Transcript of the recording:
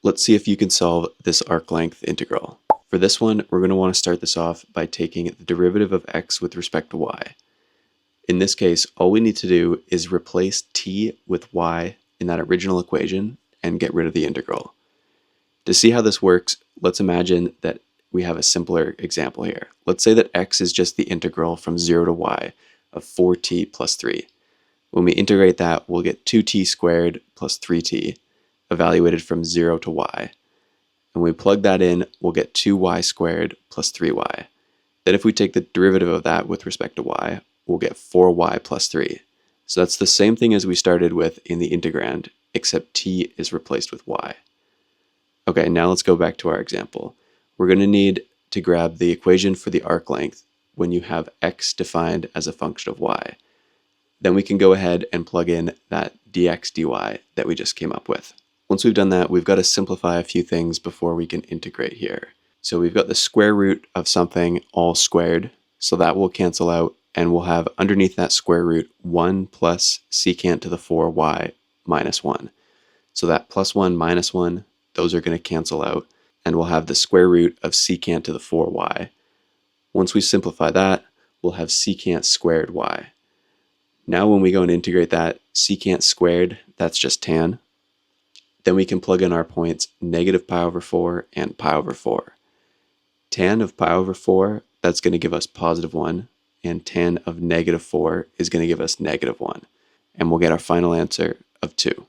Let's see if you can solve this arc length integral. For this one, we're going to want to start this off by taking the derivative of x with respect to y. In this case, all we need to do is replace t with y in that original equation and get rid of the integral. To see how this works, let's imagine that we have a simpler example here. Let's say that x is just the integral from 0 to y of 4t plus 3. When we integrate that, we'll get 2t squared plus 3t, evaluated from 0 to y. And when we plug that in, we'll get 2y squared plus 3y. Then if we take the derivative of that with respect to y, we'll get 4y plus 3. So that's the same thing as we started with in the integrand, except t is replaced with y. Okay, now let's go back to our example. We're going to need to grab the equation for the arc length when you have x defined as a function of y. Then we can go ahead and plug in that dx dy that we just came up with. Once we've done that, we've got to simplify a few things before we can integrate here. So we've got the square root of something all squared, so that will cancel out, and we'll have underneath that square root 1 plus secant to the 4y minus 1. So that plus 1 minus 1, those are going to cancel out, and we'll have the square root of secant to the 4y. Once we simplify that, we'll have secant squared y. Now when we go and integrate that, secant squared, that's just tan. Then we can plug in our points negative pi over 4 and pi over 4. Tan of pi over 4, that's going to give us positive 1, and tan of negative 4 is going to give us negative 1. And we'll get our final answer of 2.